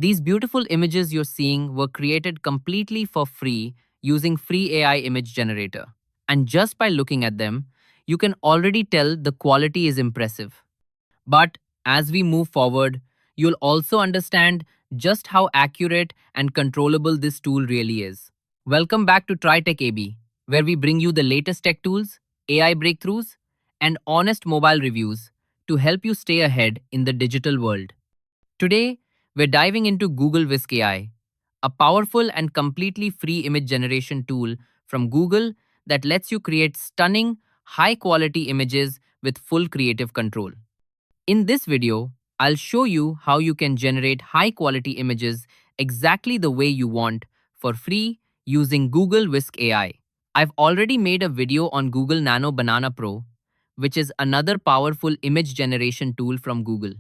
These beautiful images you're seeing were created completely for free using free AI image generator. And just by looking at them, you can already tell the quality is impressive. But as we move forward, you'll also understand just how accurate and controllable this tool really is. Welcome back to TriTech AB, where we bring you the latest tech tools, AI breakthroughs, and honest mobile reviews to help you stay ahead in the digital world. Today, we're diving into Google Whisk AI, a powerful and completely free image generation tool from Google that lets you create stunning, high quality images with full creative control. In this video, I'll show you how you can generate high quality images exactly the way you want for free using Google Whisk AI. I've already made a video on Google Nano Banana Pro, which is another powerful image generation tool from Google.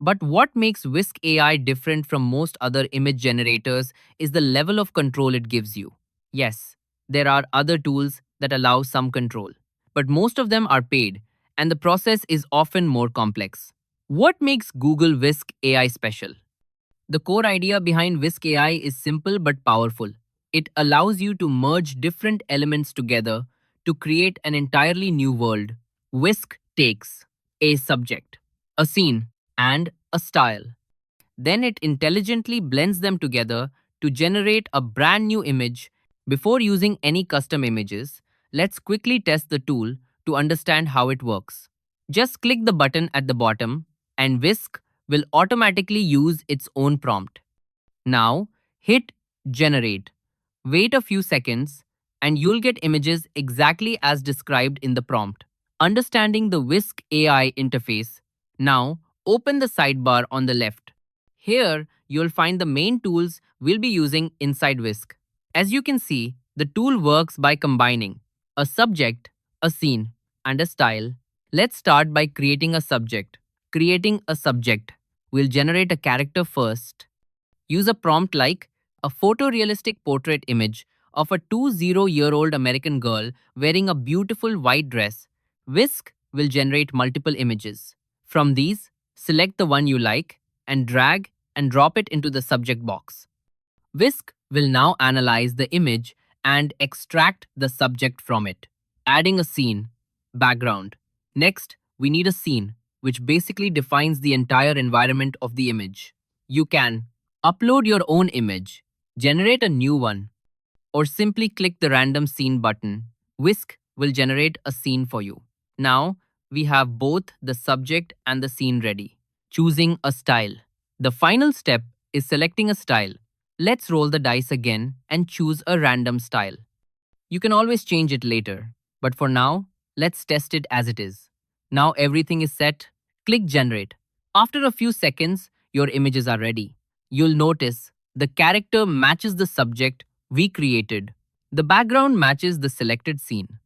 But what makes Whisk AI different from most other image generators is the level of control it gives you. Yes, there are other tools that allow some control, but most of them are paid, and the process is often more complex. What makes Google Whisk AI special? The core idea behind Whisk AI is simple but powerful. It allows you to merge different elements together to create an entirely new world. Whisk takes a subject, a scene, and a style. Then it intelligently blends them together to generate a brand new image. Before using any custom images, let's quickly test the tool to understand how it works. Just click the button at the bottom and Whisk will automatically use its own prompt. Now, hit Generate. Wait a few seconds and you'll get images exactly as described in the prompt. Understanding the Whisk AI interface. Now, open the sidebar on the left. Here, you'll find the main tools we'll be using inside Whisk. As you can see, the tool works by combining a subject, a scene, and a style. Let's start by creating a subject. Creating a subject. We'll generate a character first. Use a prompt like a photorealistic portrait image of a 20-year-old American girl wearing a beautiful white dress. Whisk will generate multiple images. From these, select the one you like and drag and drop it into the subject box. Whisk will now analyze the image and extract the subject from it. Adding a scene, background. Next, we need a scene, which basically defines the entire environment of the image. You can upload your own image, generate a new one, or simply click the random scene button. Whisk will generate a scene for you. Now, we have both the subject and the scene ready. Choosing a style. The final step is selecting a style. Let's roll the dice again and choose a random style. You can always change it later, but for now, let's test it as it is. Now everything is set. Click Generate. After a few seconds, your images are ready. You'll notice the character matches the subject we created. The background matches the selected scene.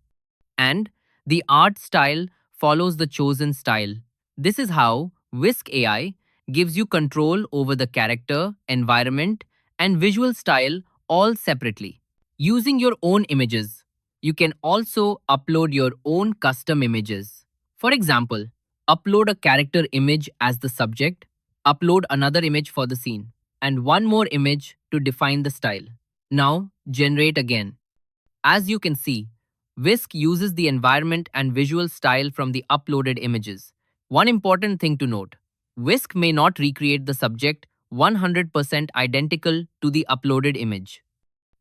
And the art style follows the chosen style. This is how Whisk AI gives you control over the character, environment, and visual style all separately. Using your own images, you can also upload your own custom images. For example, upload a character image as the subject, upload another image for the scene, and one more image to define the style. Now, generate again. As you can see, Whisk uses the environment and visual style from the uploaded images. One important thing to note, Whisk may not recreate the subject 100% identical to the uploaded image.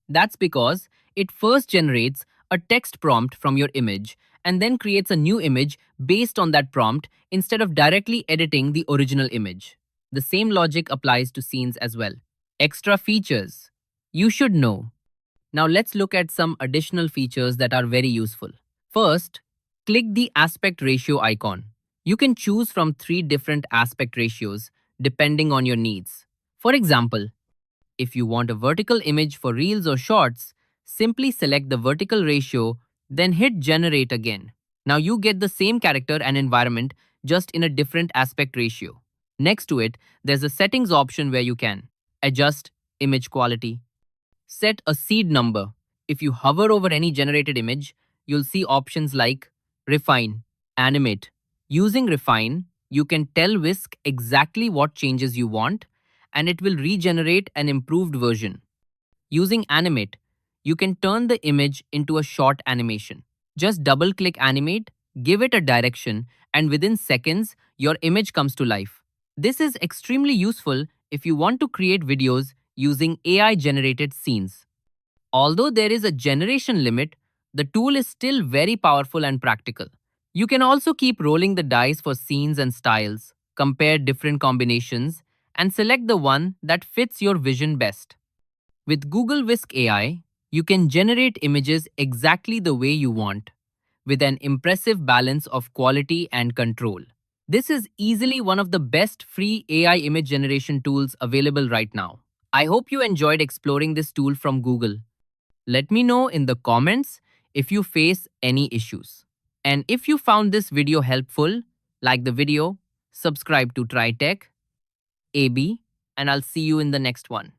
That's because it first generates a text prompt from your image and then creates a new image based on that prompt instead of directly editing the original image. The same logic applies to scenes as well. Extra features you should know. Now let's look at some additional features that are very useful. First, click the aspect ratio icon. You can choose from three different aspect ratios depending on your needs. For example, if you want a vertical image for reels or shorts, simply select the vertical ratio, then hit generate again. Now you get the same character and environment just in a different aspect ratio. Next to it, there's a settings option where you can adjust image quality, set a seed number. If you hover over any generated image, you'll see options like refine, animate. Using refine, you can tell Whisk exactly what changes you want, and it will regenerate an improved version. Using Animate, you can turn the image into a short animation. Just double click Animate, give it a direction, and within seconds, your image comes to life. This is extremely useful if you want to create videos using AI generated scenes. Although there is a generation limit, the tool is still very powerful and practical. You can also keep rolling the dice for scenes and styles, compare different combinations, and select the one that fits your vision best. With Google Whisk AI, you can generate images exactly the way you want, with an impressive balance of quality and control. This is easily one of the best free AI image generation tools available right now. I hope you enjoyed exploring this tool from Google. Let me know in the comments if you face any issues. And if you found this video helpful, like the video, subscribe to TryTech, AB, and I'll see you in the next one.